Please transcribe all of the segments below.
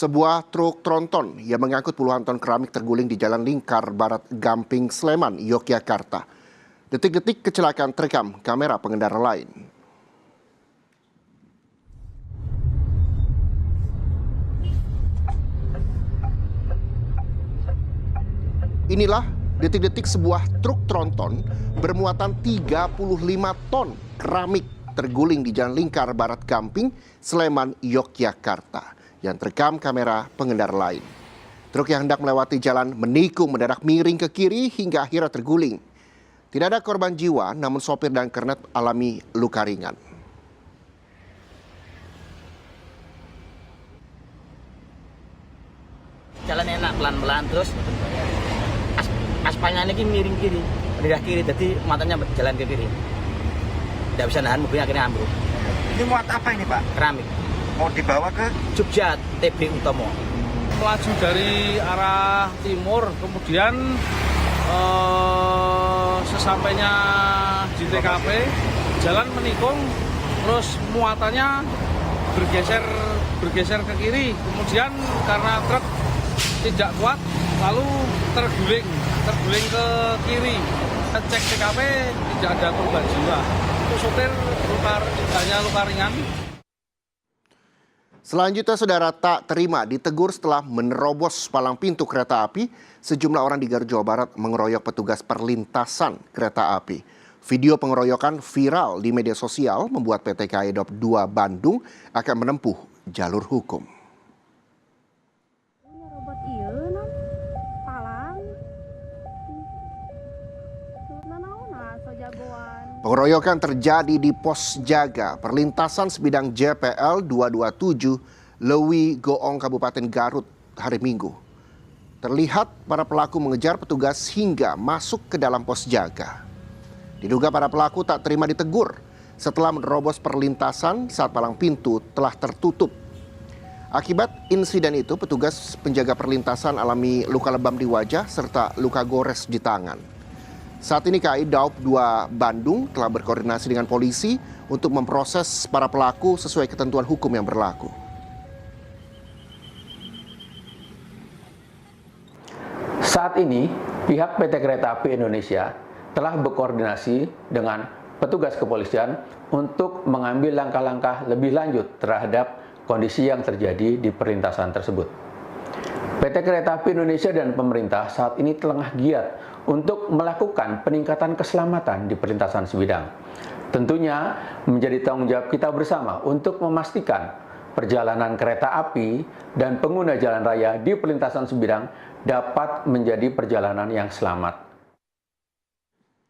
Sebuah truk tronton yang mengangkut puluhan ton keramik terguling di Jalan Lingkar Barat Gamping, Sleman, Yogyakarta. Detik-detik kecelakaan terekam kamera pengendara lain. Inilah detik-detik sebuah truk tronton bermuatan 35 ton keramik terguling di Jalan Lingkar Barat Gamping, Sleman, Yogyakarta yang terekam kamera pengendara lain. Truk yang hendak melewati jalan menikung mendadak miring ke kiri hingga akhirnya terguling. Tidak ada korban jiwa, namun sopir dan kernet alami luka ringan. Jalan enak pelan-pelan, terus aspalnya ini miring kiri, pindah kiri, jadi matanya jalan ke kiri. Tidak bisa nahan, mobilnya akhirnya ambruk. Ini muat apa ini, Pak? Keramik. Mau dibawa ke Jogja TB Utomo. Melaju dari arah timur, kemudian sesampainya di TKP, jalan menikung, terus muatannya bergeser ke kiri. Kemudian karena truk tidak kuat, lalu terguling ke kiri. Cek TKP tidak ada korban jiwa. Untuk sopir hanya luka ringan. Selanjutnya, saudara, tak terima ditegur setelah menerobos palang pintu kereta api. Sejumlah orang di Garut, Jawa Barat mengeroyok petugas perlintasan kereta api. Video pengeroyokan viral di media sosial membuat PT KAI Daob 2 Bandung akan menempuh jalur hukum. Pengeroyokan terjadi di pos jaga perlintasan sebidang JPL 227 Lewi Goong Kabupaten Garut hari Minggu. Terlihat para pelaku mengejar petugas hingga masuk ke dalam pos jaga. Diduga para pelaku tak terima ditegur setelah menerobos perlintasan saat palang pintu telah tertutup. Akibat insiden itu, petugas penjaga perlintasan alami luka lebam di wajah serta luka gores di tangan. Saat ini KAI Daob 2 Bandung telah berkoordinasi dengan polisi untuk memproses para pelaku sesuai ketentuan hukum yang berlaku. Saat ini, pihak PT Kereta Api Indonesia telah berkoordinasi dengan petugas kepolisian untuk mengambil langkah-langkah lebih lanjut terhadap kondisi yang terjadi di perlintasan tersebut. PT Kereta Api Indonesia dan pemerintah saat ini tengah giat untuk melakukan peningkatan keselamatan di perlintasan sebidang. Tentunya menjadi tanggung jawab kita bersama untuk memastikan perjalanan kereta api dan pengguna jalan raya di perlintasan sebidang dapat menjadi perjalanan yang selamat.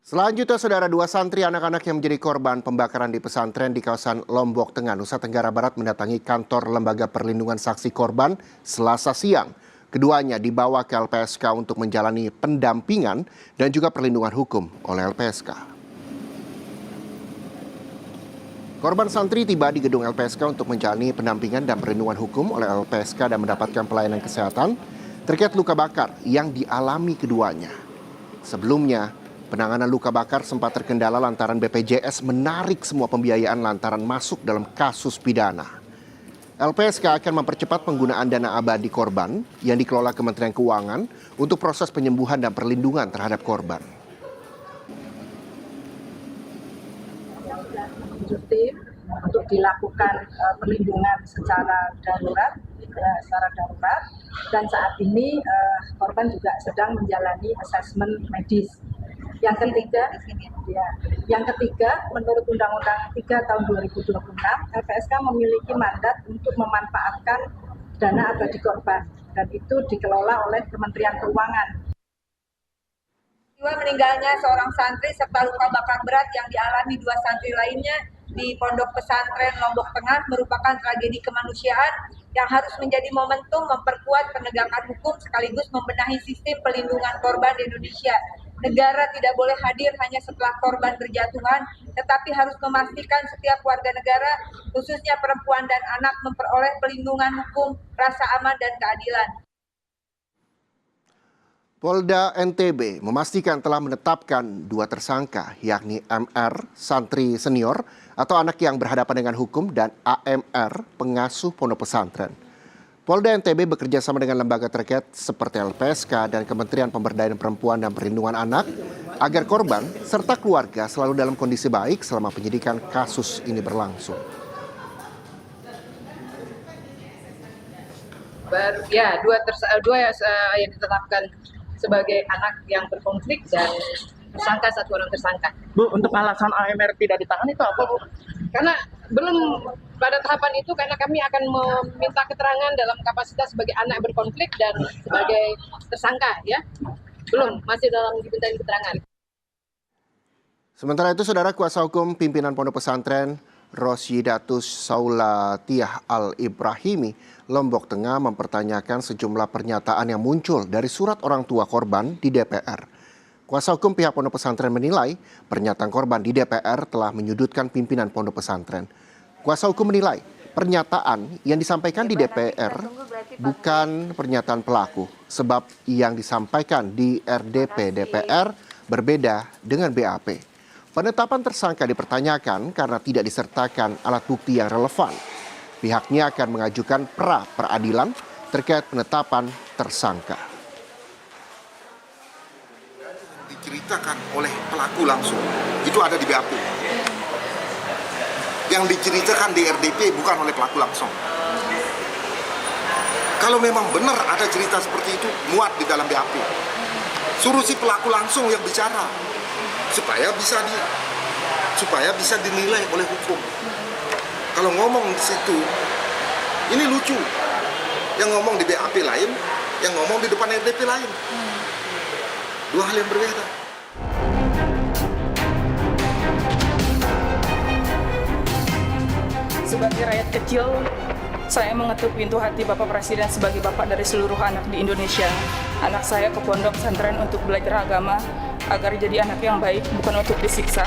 Selanjutnya, saudara, dua santri anak-anak yang menjadi korban pembakaran di pesantren di kawasan Lombok Tengah, Nusa Tenggara Barat mendatangi kantor Lembaga Perlindungan Saksi Korban Selasa siang. Keduanya dibawa ke LPSK untuk menjalani pendampingan dan juga perlindungan hukum oleh LPSK. Korban santri tiba di gedung LPSK untuk menjalani pendampingan dan perlindungan hukum oleh LPSK dan mendapatkan pelayanan kesehatan terkait luka bakar yang dialami keduanya. Sebelumnya, penanganan luka bakar sempat terkendala lantaran BPJS menarik semua pembiayaan lantaran masuk dalam kasus pidana. LPSK akan mempercepat penggunaan dana abadi korban yang dikelola Kementerian Keuangan untuk proses penyembuhan dan perlindungan terhadap korban. Tim untuk dilakukan perlindungan secara darurat, dan saat ini korban juga sedang menjalani asesmen medis. Yang ketiga, menurut Undang-Undang 3 tahun 2026, LPSK memiliki mandat untuk memanfaatkan dana abadi korban, dan itu dikelola oleh Kementerian Keuangan. Meninggalnya seorang santri serta luka bakar berat yang dialami dua santri lainnya di Pondok Pesantren Lombok Tengah merupakan tragedi kemanusiaan yang harus menjadi momentum memperkuat penegakan hukum sekaligus membenahi sistem pelindungan korban di Indonesia. Negara tidak boleh hadir hanya setelah korban berjatuhan, tetapi harus memastikan setiap warga negara, khususnya perempuan dan anak, memperoleh perlindungan hukum, rasa aman, dan keadilan. Polda NTB memastikan telah menetapkan dua tersangka, yakni MR, santri senior atau anak yang berhadapan dengan hukum, dan AMR, pengasuh pondok pesantren. Polda NTB bekerja sama dengan lembaga terkait seperti LPSK dan Kementerian Pemberdayaan Perempuan dan Perlindungan Anak agar korban serta keluarga selalu dalam kondisi baik selama penyidikan kasus ini berlangsung. Dua yang ditetapkan sebagai anak yang berkonflik dan tersangka, satu orang tersangka. Bu, untuk alasan AMR tidak ditangani itu apa, Bu? Karena belum pada tahapan itu, karena kami akan meminta keterangan dalam kapasitas sebagai anak berkonflik dan sebagai tersangka, ya. Belum, masih dalam dimintain keterangan. Sementara itu, Saudara, kuasa hukum pimpinan Pondok Pesantren Rosyidatus Saulatiyah Al-Ibrahimi, Lombok Tengah mempertanyakan sejumlah pernyataan yang muncul dari surat orang tua korban di DPR. Kuasa hukum pihak Pondok Pesantren menilai pernyataan korban di DPR telah menyudutkan pimpinan Pondok Pesantren. Kuasa hukum menilai pernyataan yang disampaikan di DPR bukan pernyataan pelaku, sebab yang disampaikan di RDP DPR berbeda dengan BAP. Penetapan tersangka dipertanyakan karena tidak disertakan alat bukti yang relevan. Pihaknya akan mengajukan pra-peradilan terkait penetapan tersangka. Diceritakan oleh pelaku langsung, itu ada di BAP. Yang diceritakan di RDP bukan oleh pelaku langsung. Kalau memang benar ada cerita seperti itu, muat di dalam BAP. Suruh si pelaku langsung yang bicara, supaya bisa dinilai oleh hukum. Kalau ngomong di situ, ini lucu. Yang ngomong di BAP lain, yang ngomong di depan RDP lain. Dua hal yang berbeda. Sebagai rakyat kecil, saya mengetuk pintu hati Bapak Presiden sebagai bapak dari seluruh anak di Indonesia. Anak saya ke pondok pesantren untuk belajar agama agar jadi anak yang baik, bukan untuk disiksa.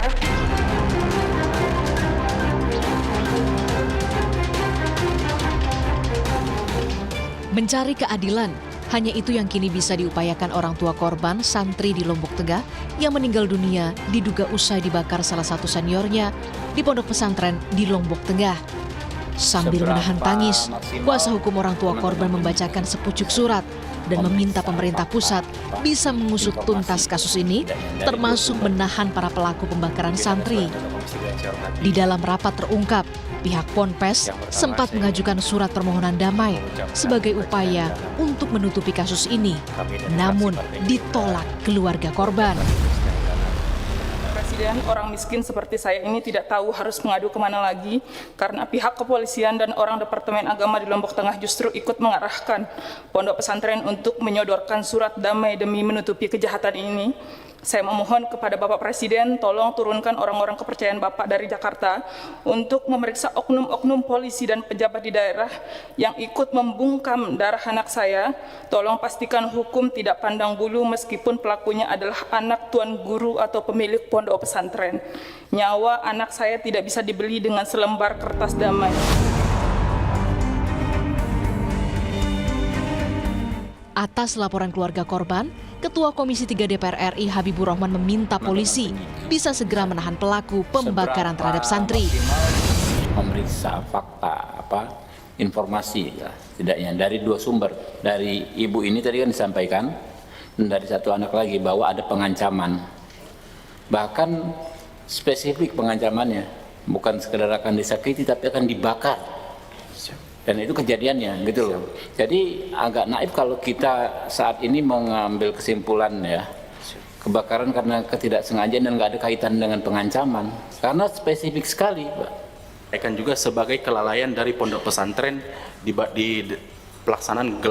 Mencari keadilan, hanya itu yang kini bisa diupayakan orang tua korban santri di Lombok Tengah yang meninggal dunia diduga usai dibakar salah satu seniornya di pondok pesantren di Lombok Tengah. Sambil menahan tangis, kuasa hukum orang tua korban membacakan sepucuk surat dan meminta pemerintah pusat bisa mengusut tuntas kasus ini, termasuk menahan para pelaku pembakaran santri. Di dalam rapat terungkap, pihak Ponpes sempat mengajukan surat permohonan damai sebagai upaya untuk menutupi kasus ini, namun ditolak keluarga korban. Presiden, orang miskin seperti saya ini tidak tahu harus mengadu kemana lagi karena pihak kepolisian dan orang Departemen Agama di Lombok Tengah justru ikut mengarahkan pondok pesantren untuk menyodorkan surat damai demi menutupi kejahatan ini. Saya memohon kepada Bapak Presiden, tolong turunkan orang-orang kepercayaan Bapak dari Jakarta untuk memeriksa oknum-oknum polisi dan pejabat di daerah yang ikut membungkam darah anak saya. Tolong pastikan hukum tidak pandang bulu meskipun pelakunya adalah anak tuan guru atau pemilik pondok pesantren. Nyawa anak saya tidak bisa dibeli dengan selembar kertas damai. Atas laporan keluarga korban, Ketua Komisi 3 DPR RI Habibur Rahman meminta polisi bisa segera menahan pelaku pembakaran terhadap santri. Memeriksa fakta, informasi ya, setidaknya dari dua sumber. Dari ibu ini tadi kan disampaikan, dan dari satu anak lagi bahwa ada pengancaman. Bahkan spesifik pengancamannya, bukan sekedar akan disakiti tapi akan dibakar. Dan itu kejadiannya gitu loh. Jadi agak naif kalau kita saat ini mengambil kesimpulan ya, kebakaran karena ketidaksengajaan dan nggak ada kaitan dengan pengancaman. Karena spesifik sekali, Pak. Akan juga sebagai kelalaian dari pondok pesantren di pelaksanaan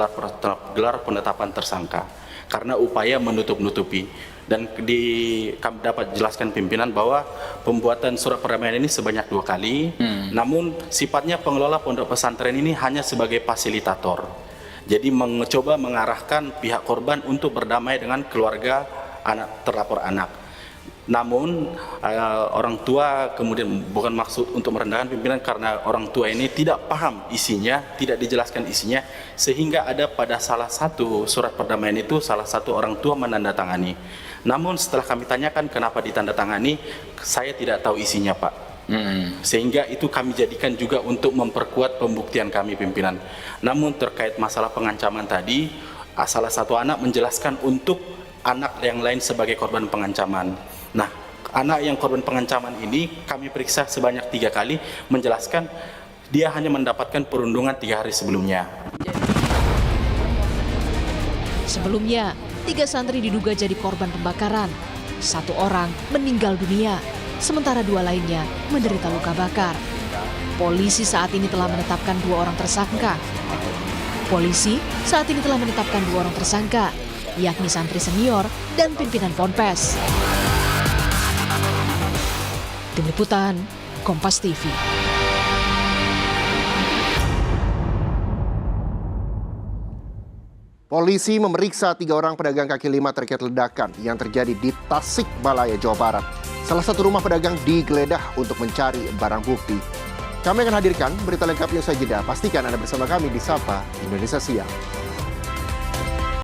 gelar penetapan tersangka. Karena upaya menutup-nutupi. Dan kami dapat jelaskan pimpinan bahwa pembuatan surat perdamaian ini sebanyak 2 kali, namun sifatnya pengelola pondok pesantren ini hanya sebagai fasilitator. Jadi mencoba mengarahkan pihak korban untuk berdamai dengan keluarga anak terlapor anak. Namun orang tua kemudian bukan maksud untuk merendahkan pimpinan karena orang tua ini tidak paham isinya, tidak dijelaskan isinya, sehingga ada pada salah satu surat perdamaian itu salah satu orang tua menandatangani. Namun setelah kami tanyakan kenapa ditandatangani, saya tidak tahu isinya, Pak. Sehingga itu kami jadikan juga untuk memperkuat pembuktian kami pimpinan. Namun terkait masalah pengancaman tadi, salah satu anak menjelaskan untuk anak yang lain sebagai korban pengancaman. Nah, anak yang korban pengancaman ini kami periksa sebanyak 3 kali, menjelaskan dia hanya mendapatkan perundungan 3 hari sebelumnya. Sebelumnya, 3 santri diduga jadi korban pembakaran. 1 orang meninggal dunia, sementara 2 lainnya menderita luka bakar. Polisi saat ini telah menetapkan 2 orang tersangka. Yakni santri senior dan pimpinan Ponpes. Tim Liputan, Kompas TV. Polisi memeriksa 3 orang pedagang kaki lima terkait ledakan yang terjadi di Tasikmalaya, Jawa Barat. Salah satu rumah pedagang digeledah untuk mencari barang bukti. Kami akan hadirkan berita lengkapnya usai jeda. Pastikan Anda bersama kami di Sapa Indonesia Siang.